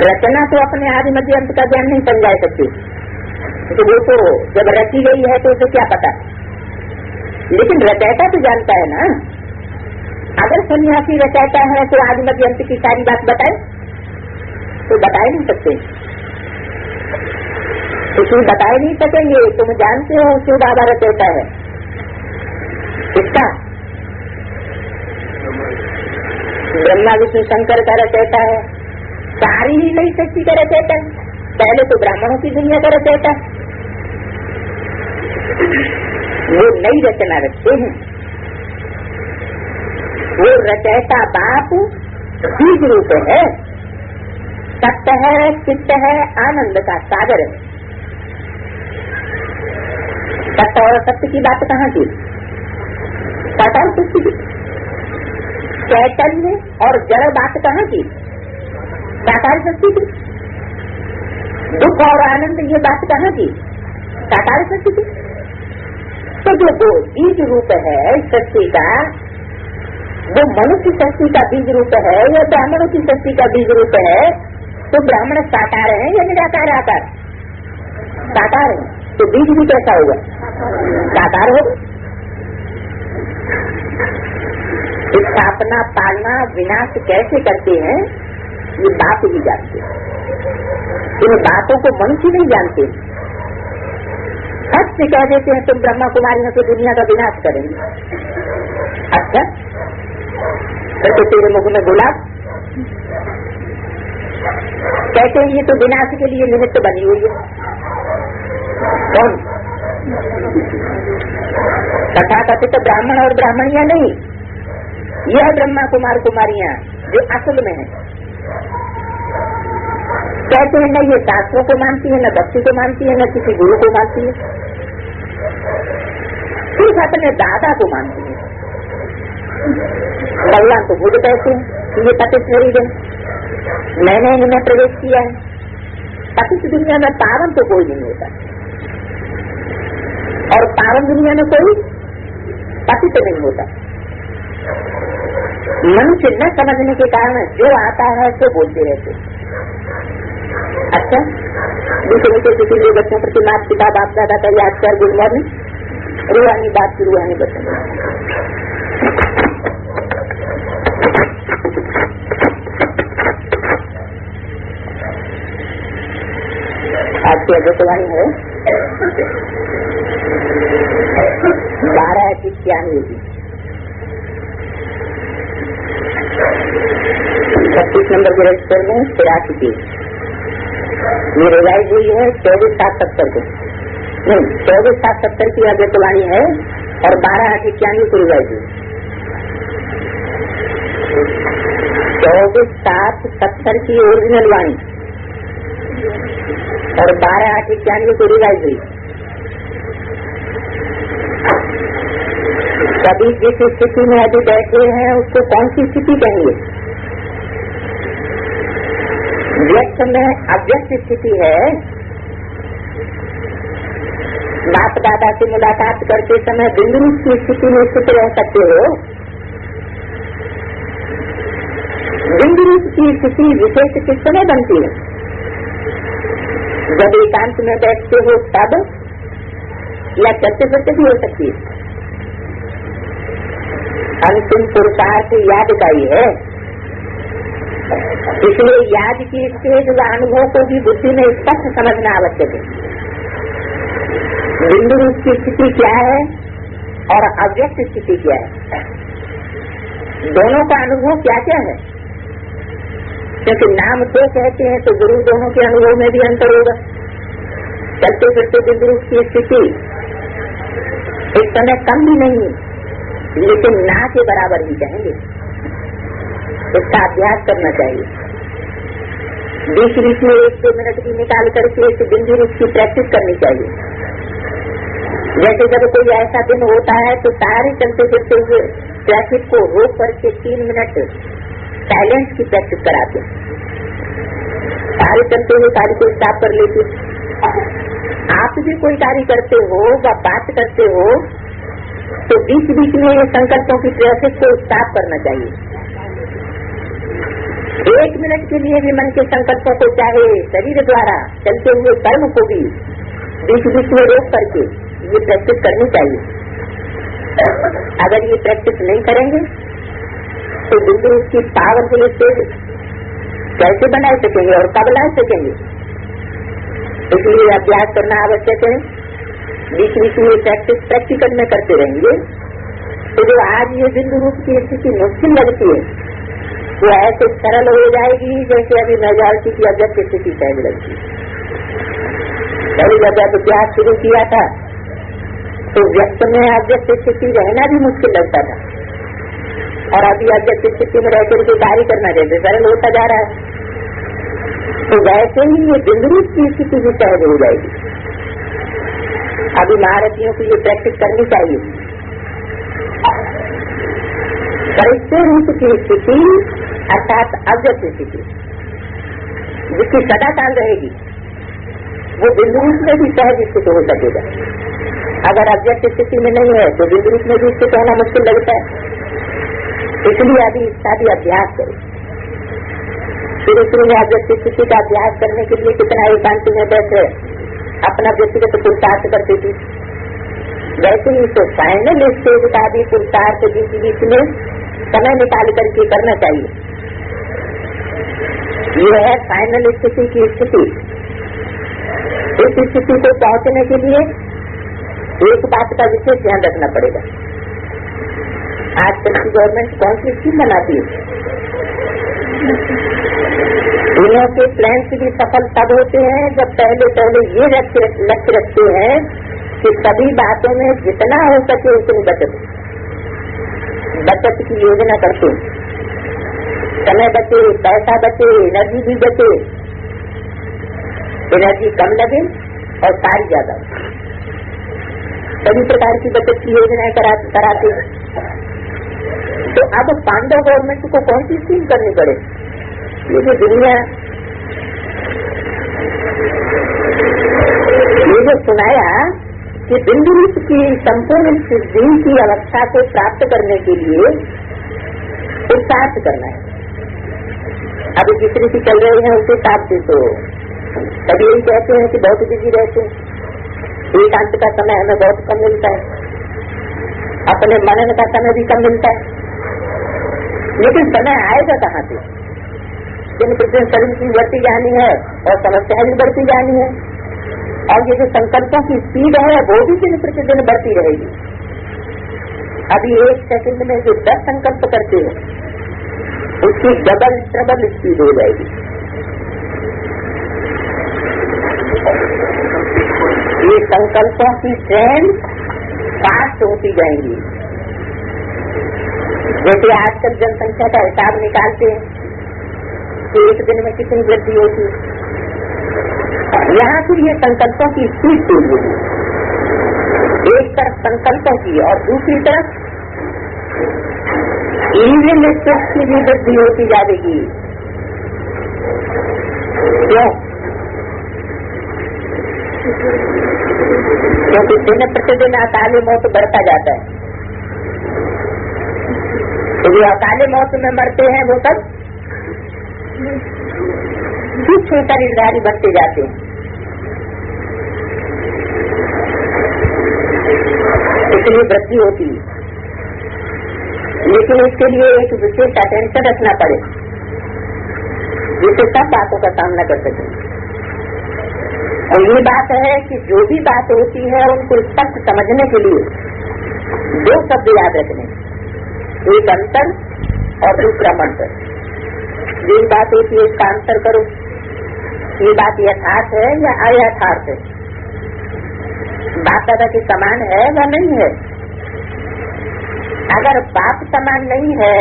रचना तो अपने आदि मध्यंत का ज्ञान नहीं समझा सकती, तो वो तो जब रची गई है तो उसे क्या पता। लेकिन रचयिता तो जानता है ना। अगर सन्यासी रचयिता है तो आदि मध्यंत की सारी बात बताए, तो बता ही नहीं सकते, इसलिए बता ही नहीं सकेंगे। तुम जानते हो शिव बाबा रचयिता है किसका? ब्रह्मा विष्णु शंकर का रचयिता है, सारी ही नई सृष्टि का रचयिता है। पहले तो ब्राह्मणों की दुनिया का रचयिता, वो नई रचना रखते हैं। वो रचयिता बाप बीज रूप है, सत्य है, चित्त है, आनंद का सागर है। सत्य और सत्य की बात कहाँ की? साकार सृष्टि की। चैतन्य और जड़ बात कहाँ की? साकार सृष्टि की। दुख और आनंद ये बात कहाँ की? साकार सृष्टि की। तो जो बीज रूप है सृष्टि का, वो मनुष्य सृष्टि का बीज रूप है या ब्राह्मणों की सृष्टि का बीज रूप है? तो ब्राह्मण साकार है या निराकार आकार? साकार है, तो बीज भी कैसा होगा? साकार होगा। स्थापना पालना विनाश कैसे करते हैं ये बाप ही जानते हैं। इन बातों को मनुष्य नहीं जानते। हद से कह देते हैं तुम ब्रह्मा कुमारियों से दुनिया का विनाश करेंगे। अच्छा, तो तेरे मुख में गुलाब कहते हैं ये तो विनाश के लिए निमित्त बनी हुई है। कौन? तथा कथित ब्राह्मण और ब्राह्मणियां नहीं, यह ब्रह्मा कुमार कुमारियां जो असल में है। कहते हैं न ये शास्त्रों को मानती है, न भक्ति को मानती है, न किसी गुरु को मानती है, सिर्फ अपने दादा को मानती है। भगवान को खुद कहते हैं ये पतित मेरी है, मैंने इनमें प्रवेश किया है। पतित दुनिया में पावन तो कोई नहीं होता, और पावन दुनिया में कोई पतित नहीं होता। मनुष्य न समझने के कारण जो आता है तो बोलते रहते। अच्छा, दूसरे के किसी लिए बच्चों प्रति माता पिता बाप दादा का याद कर गुड मॉर्निंग रूहानी बात की रूहानी बच्चों। आज की अध्यक्षवाणी है 12 36 नंबर के रजिस्टर में 83 पेज ये रिवाइज हुई है 24/7/70 को, नहीं 24/7/70 की अध्यक्षवाणी है और 12/8/91 को रिवाइज हुई। 24/7/70 की ओरिजिनल वाणी और 12/8/91 को रिवाइज हुई। सभी जिस स्थिति में अभी बैठे हैं उसको कौन सी स्थिति कहेंगे? व्यक्त में अव्यक्त स्थिति है। बाप दादा से मुलाकात करते समय बिंदु की स्थिति में स्थित रह सकते हो। बिंदु की स्थिति विशेष किस समय बनती है? जब एकांत में बैठते हो तब, या चलते फिरते भी हो सकती है। अंतिम पुरुषार्थ याद का ही है, इसलिए याद की स्टेज व अनुभव को भी बुद्धि में स्पष्ट समझना आवश्यक है। बिंदु रूप की स्थिति क्या है और अव्यक्त स्थिति क्या है, दोनों का अनुभव क्या क्या है? क्योंकि नाम तो कहते हैं तो जरूर दोनों के अनुभव में भी अंतर होगा। चलते फिरते बिंदु रूप की स्थिति इस समय कम भी नहीं, लेकिन ना के बराबर ही कहेंगे। इसका अभ्यास करना चाहिए। बीच बीच में 1-2 मिनट भी निकाल करके इस बिंदु रूप की प्रैक्टिस करनी चाहिए। जैसे जब कोई ऐसा दिन होता है तो सारे चलते फिरते हुए ट्रैफिक को रोक करके 3 मिनट साइलेंस की प्रैक्टिस कराते। सारे चलते हुए कार्य को स्टॉप कर लेते। आप भी कोई कार्य करते हो व बात करते हो तो बीच बीच में संकल्पों की ट्रैफिक को स्टॉप करना चाहिए। 1 मिनट के लिए भी मन के संकल्पों को, चाहे शरीर द्वारा चलते हुए कर्म को भी बीच बीच में रोक करके ये प्रैक्टिस करनी चाहिए। अगर ये प्रैक्टिस नहीं करेंगे तो बिल्कुल उसकी पावरफुल स्टेज कैसे बना सकेंगे और कब ला सकेंगे। इसलिए अभ्यास करना आवश्यक है। बीच बीच में प्रैक्टिकल में करते रहेंगे तो जो आज ये बिंदु रूप की स्थिति मुश्किल लगती है वो ऐसे सरल हो जाएगी जैसे अभी मेजॉरिटी की अव्यक्त स्थिति सहज लगती है। पहले जब अभ्यास शुरू किया था तो व्यक्त में अव्यक्त स्थिति रहना भी मुश्किल लगता था और अभी अव्यक्त स्थिति में रहकर के कार्य करना जैसे सरल होता जा रहा है। तो वैसे ही ये बिंदु रूप की स्थिति भी सहज हो जाएगी। अभी महारथियों को ये प्रैक्टिस करनी चाहिए। परिचय रूप की स्थिति अर्थात अव्यक्त स्थिति जिसकी सदा काल रहेगी वो बिंदु रूप में भी सहज स्थित हो सकेगा। अगर अव्यक्त स्थिति में नहीं है तो बिंदु रूप में भी स्थित होना मुश्किल लगता है। इसलिए अभी इसका भी अभ्यास करें। शुरू में अव्यक्त स्थिति का अभ्यास करने के लिए कितना एकांत में बैठे अपना व्यक्तिगत पुरुषार्थ करते थे, वैसे ही तो फाइनल स्टेज का भी पुरुषार्थ बीच बीच में समय निकाल करके करना चाहिए। यह है फाइनल स्थिति की स्थिति। इस स्थिति को पहुंचने के लिए एक बात का विशेष ध्यान रखना पड़ेगा। आजकल की गवर्नमेंट कौन सी स्कीम बनाती है, दुनिया के प्लान भी सफल तब होते हैं जब पहले ये लक्ष्य रखते हैं कि सभी बातों में जितना हो सके उतनी बचत की योजना करते हैं। समय बचे, पैसा बचे, एनर्जी भी बचे, एनर्जी कम लगे और सारी ज्यादा, सभी प्रकार की बचत की योजनाएं कराते हैं। तो अब पांडव गवर्नमेंट को कौन सी स्कीम करनी पड़े? ये जो दुनिया ये जो सुनाया कि बिंदु रूप की संपूर्ण सिद्धि की अवस्था को प्राप्त करने के लिए पुरुषार्थ करना है। अभी जिस रीति चल रहे हैं उस हिसाब से तो सभी यही कहते हैं कि बहुत बिजी रहते हैं, एकांत का समय हमें बहुत कम मिलता है, अपने मनन का समय भी कम मिलता है। लेकिन समय आएगा कहाँ से? दिन प्रतिदिन शरीर की बढ़ती जानी है और समस्याएं भी बढ़ती जानी है और ये जो संकल्पों की स्पीड है वो भी दिन प्रतिदिन बढ़ती रहेगी। अभी एक सेकंड में जो 10 संकल्प करते हैं उसकी डबल ट्रबल स्पीड हो जाएगी। ये संकल्पों की ट्रेन फास्ट होती जाएंगी। जैसे आजकल जनसंख्या का हिसाब निकालते हैं कि एक दिन में कितनी वृद्धि होती है, यहाँ फिर ये संकल्पों की स्पीड तेज होगी। एक तरफ संकल्पों की और दूसरी तरफ इविल स्टेप्स की भी वृद्धि होती जाएगी। क्यों? क्योंकि दिन प्रतिदिन अकाली मौत बढ़ता जाता है। तो जो अकाले मौत में मरते हैं वो सब सूक्ष्म शरीरधारी बनते जाते हैं। इसलिए वृद्धि होती है, लेकिन इसके लिए एक विशेष अटेंशन रखना पड़े जिससे सब बातों का सामना कर सकें। और ये बात है कि जो भी बात होती है उनको स्पष्ट समझने के लिए 2 शब्द याद रखने, एक अंतर और दूसरा मंत्र। जो बात होती है उसका अंतर करो, ये बात यथार्थ है या अयथार्थ है, बात दादा के समान है या नहीं है। अगर बाप समान नहीं है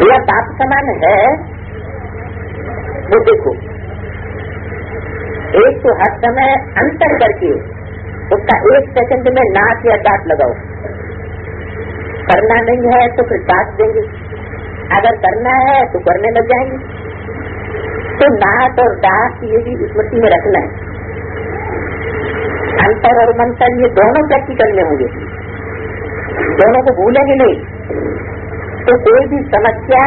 या बाप समान है वो देखो, एक तो हर समय अंतर करके उसका 1 सेकंड में नाक या दांत लगाओ। करना नहीं है तो फिर काट देंगे, अगर करना है तो करने लग जाएंगे। तो नाक और दांत ये भी स्मृति में रखना है। अंतर और मंतर ये दोनों प्रैक्टिकल में होंगे, दोनों को भूलेंगे नहीं तो कोई भी समस्या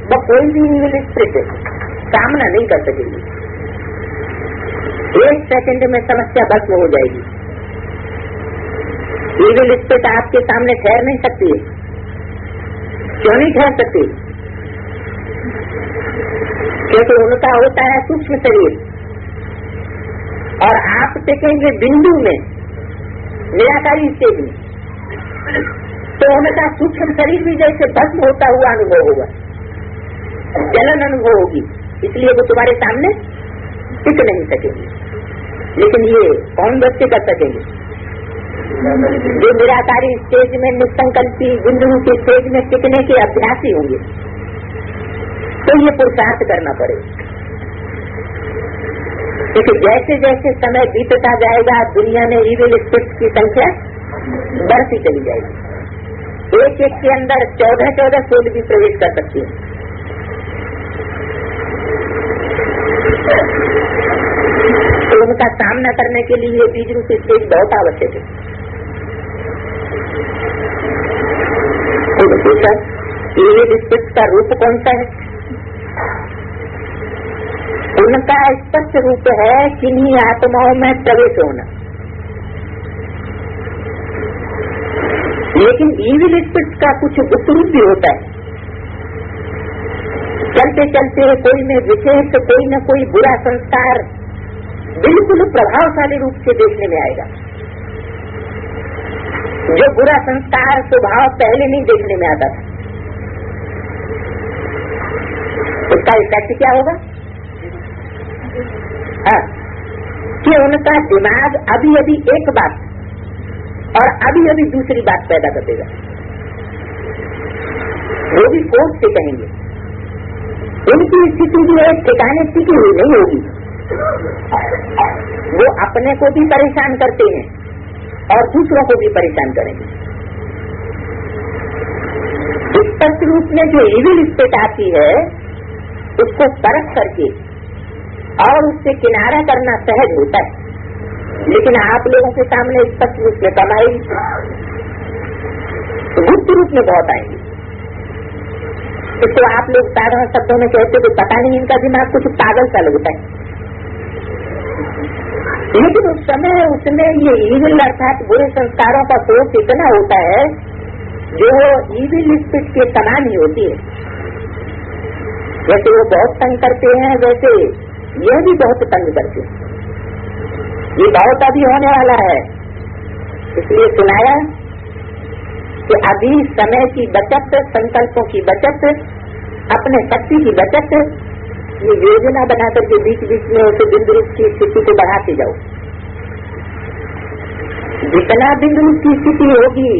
व कोई भी इविल स्पिरिट सामना नहीं कर सकेगी। 1 सेकंड में समस्या भस्म हो जाएगी। इविल स्पिरिट आपके सामने ठहर नहीं सकती है। क्यों नहीं ठहर सकती? क्योंकि उनका होता है सूक्ष्म शरीर और आप टिकेंगे बिंदु में, निराकारी स्टेज में, तो उनका सूक्ष्म शरीर भी जैसे भस्म होता हुआ अनुभव होगा, जलन अनुभव होगी, इसलिए वो तुम्हारे सामने टिक नहीं सकेंगे। लेकिन ये कौन बच्चे कर सकेंगे? जो निराकारी स्टेज में, निसंकल्पी बिंदु के स्टेज में टिकने के अभ्यासी होंगे, तो ये पुरुषार्थ करना पड़ेगा। क्योंकि जैसे जैसे समय बीतता जाएगा दुनिया में इविल स्पिरिट्स की संख्या बढ़ती चली जाएगी। एक एक के अंदर 14-14 सोल भी प्रवेश कर सकती है। तो उनका सामना करने के लिए बीज रूप स्टेज बहुत आवश्यक है। इविल स्पिरिट्स का रूप कौन सा है? उनका स्पष्ट रूप है किन्हीं आत्माओं में प्रवेश होना। लेकिन इविल स्पिरिट्स का कुछ गुप्त रूप भी होता है। चलते चलते कोई में विशेष कोई न कोई बुरा संस्कार बिल्कुल प्रभावशाली रूप से देखने में आएगा। जो बुरा संस्कार स्वभाव पहले नहीं देखने में आता था, उसका इफेक्ट क्या होगा? हाँ, कि उनका दिमाग अभी अभी एक बात और अभी अभी दूसरी बात पैदा कर देगा। वो भी फोर्स से कहेंगे। उनकी स्थिति भी एक ठिकाने टिकी हुई नहीं होगी। वो अपने को भी परेशान करते हैं और दूसरों को भी परेशान करेंगे। स्पष्ट रूप में जो इविल स्पिरिट आती है उसको परख करके और उससे किनारा करना सहज होता है। लेकिन आप लोगों के सामने स्पष्ट रूप में कमाई गुप्त रूप में बहुत आएंगे। इसको आप लोग साधारण शब्दों में कहते तो पता नहीं, इनका दिमाग कुछ पागल सा लगता है। लेकिन उस समय उसमें ये इविल अर्थात बुरे संस्कारों का फोर्स इतना होता है जो इविल स्पिरिट के समान ही होती है। जैसे वो बहुत तंग करते हैं वैसे यह भी बहुत तंग करते हैं। ये बहुत अभी होने वाला है, इसलिए सुनाया कि अभी समय की बचत, संकल्पों की बचत, अपने शक्ति की बचत, ये योजना बना करके बीच बीच में उसे बिंदु रूप की स्थिति को बढ़ाते जाओ। जितना बिंदु रूप की स्थिति होगी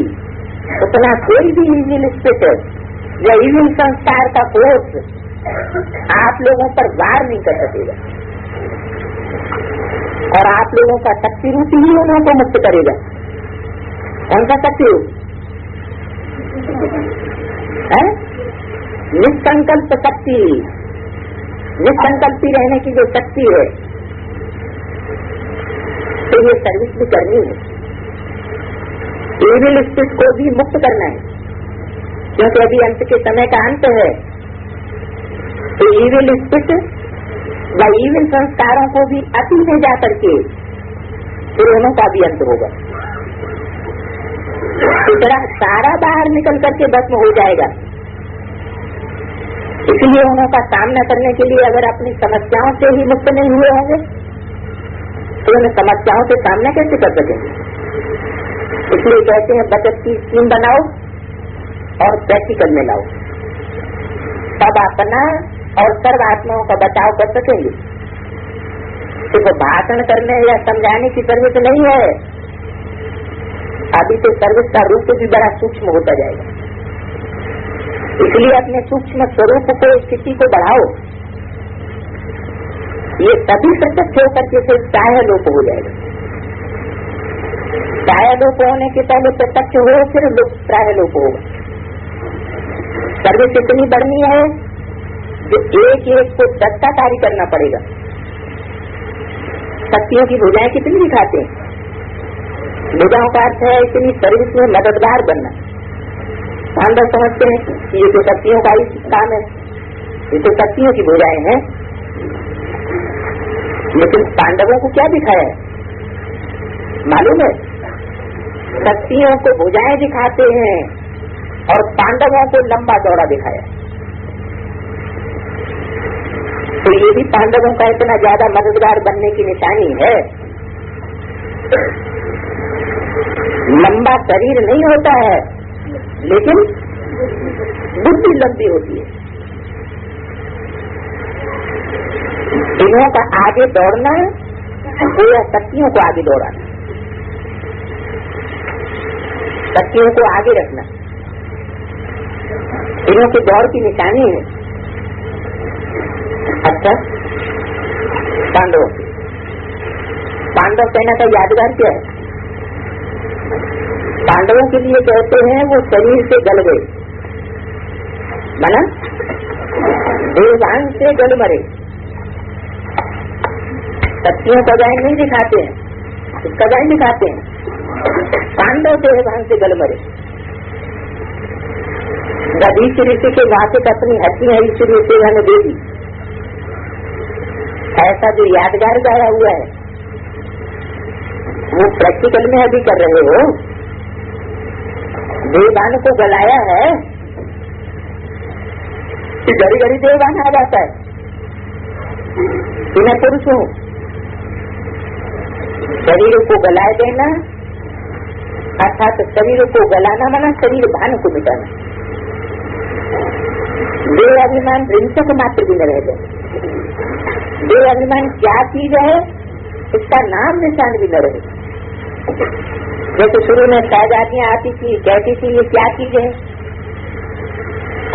उतना कोई भी इविल स्पिरिट या इविल संस्कार का फोर्स आप लोगों पर वार नहीं कर सकेगा और आप लोगों का शक्ति रूप ही उन्हों को मुक्त करेगा। कौन सा शक्ति रूप? निसंकल्प शक्ति, निसंकल्पी रहने की जो शक्ति है, तो ये सर्विस भी करनी है। इविल स्पिरिट को भी मुक्त करना है, क्योंकि अभी अंत के समय का अंत है। तो इविल स्पिरिट व इविल संस्कारों को भी अति में जा करके फिर उन्हों का भी अंत होगा। इतना सारा बाहर निकल करके भस्म हो जाएगा। इसलिए उन्हों का सामना करने के लिए अगर अपनी समस्याओं से ही मुक्त नहीं हुए होंगे तो उन समस्याओं से सामना कैसे कर सकेंगे? इसलिए कहते हैं बचत की स्कीम बनाओ और प्रैक्टिकल में लाओ, तब अपना और सर्व आत्माओं का बचाव कर सकेंगे। सिर्फ भाषण करने या समझाने की सर्विस नहीं है, अभी तो सर्विस का रूप भी बड़ा सूक्ष्म होता जाएगा। इसलिए अपने सूक्ष्म स्वरूप को, स्थिति को बढ़ाओ। ये तभी प्रत्यक्ष होकर के फिर चाहे लोप हो जाएगा। चाहे लोप होने के पहले प्रत्यक्ष हो, फिर चाहे लोप होगा। सर्विस इतनी बढ़नी है जो एक एक को 10 का कार्य करना पड़ेगा। शक्तियों की भुजाएं कितनी दिखाते हैं? भुजाओं का अर्थ है इतनी सर्विस में मददगार बनना। पांडव समझते हैं कि ये तो शक्तियों का ही काम है, ये तो शक्तियों की भुजाएं हैं। लेकिन पांडवों को क्या दिखाया है मालूम है? शक्तियों को भुजाएं दिखाते हैं और पांडवों को लंबा चौड़ा दिखाया। तो ये भी पांडवों का इतना ज्यादा मददगार बनने की निशानी है। लंबा शरीर नहीं होता है, लेकिन बुद्धि लंबी होती है। इन्हों का आगे दौड़ना या शक्तियों को आगे दौड़ाना, शक्तियों को आगे रखना, इन्हों की दौड़ की निशानी है। अच्छा, पांडव सेना का यादगार क्या है? पांडवों के लिए कहते हैं वो शरीर से गल गए, माना देवांग से गल मरे। शक्तियों का गायन नहीं दिखाते हैं, इसका गायन दिखाते हैं। पांडव देवांग से गल मरे। गधीश ऋषि के वाचिक अपनी हड्डी है ईश्वरीय सेवा में दे दी, ऐसा जो यादगार गाया हुआ है वो प्रैक्टिकल में अभी कर रहे हो। देवान को गलाया है कि घड़ी घड़ी देवान आ जाता है कि मैं पुरुष हूँ। शरीर को गलाए देना अर्थात शरीर को गलाना माना शरीर भान को मिटाना। देह अभिमान हिंसक मात्र भी न रह जाए। देह अभिमान क्या चीज है इसका नाम निशान भी न रहे। जैसे शुरू में सहजातियां आती थी, कहती थी ये क्या चीज है,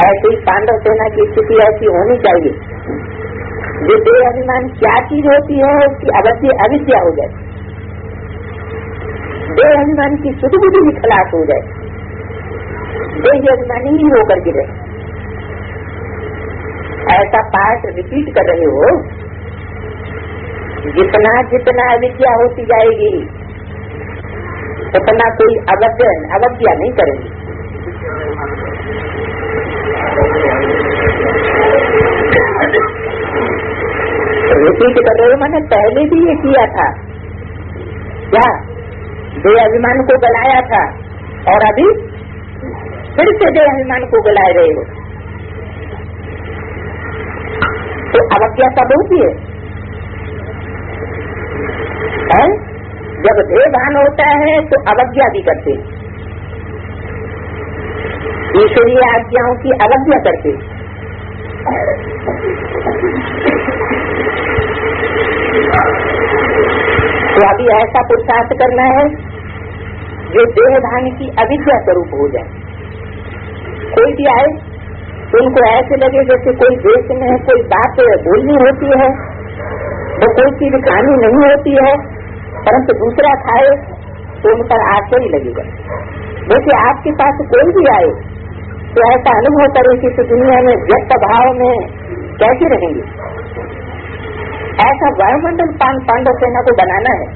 ऐसे ही पांडव सेना की स्थिति ऐसी होनी चाहिए। जो देह अभिमान क्या चीज होती है उसकी अवश्य अविद्या हो जाए, देह अभिमान की शुद्ध बुद्धि भी खलास हो जाए, देह अभिमानी ही होकर गिरे। ऐसा पाठ रिपीट कर रहे हो। जितना जितना अविद्या होती जाएगी उतना कोई अवज्ञा नहीं करेंगे। रिपीट कर रहे हो, मैंने पहले भी ये किया था क्या? देह अभिमान को गलाया था और अभी फिर से देह अभिमान को गलाए रहे हो, तो अवज्ञा कब होती है? जब देहभान होता है तो अवज्ञा भी करते, ईश्वरीय आज्ञाओं की अवज्ञा करते। तो अभी ऐसा पुरुषार्थ करना है जो देहभान की अविद्या स्वरूप हो जाए। कोई भी आए तो उनको ऐसे लगे जैसे कोई देश में है, कोई बात बोलनी होती है, वो कोई चीज खानी नहीं होती है, परंतु दूसरा खाए तो उन पर आशा ही लगेगा। वैसे आपके पास कोई भी आए तो ऐसा अनुभव करे कि इस दुनिया में व्यक्त भाव में कैसे रहेंगे। ऐसा वायुमंडल पांडव सेना को बनाना है।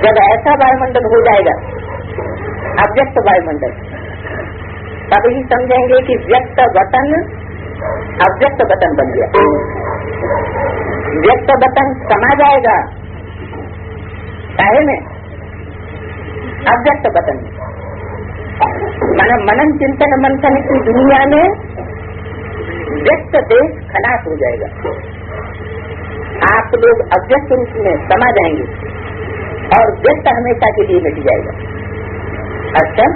जब ऐसा वायुमंडल हो जाएगा, अव्यक्त वायुमंडल, तब ही समझेंगे कि व्यक्त वतन अव्यक्त वतन बन गया। व्यक्त वतन समा जाएगा काहे में? अव्यक्त वतन में। माना मनन चिंतन मंथन की दुनिया में व्यक्त देश खलास हो जाएगा। आप लोग अव्यक्त रूप में समा जाएंगे और व्यक्त हमेशा के लिए मिट जाएगा। अच्छा,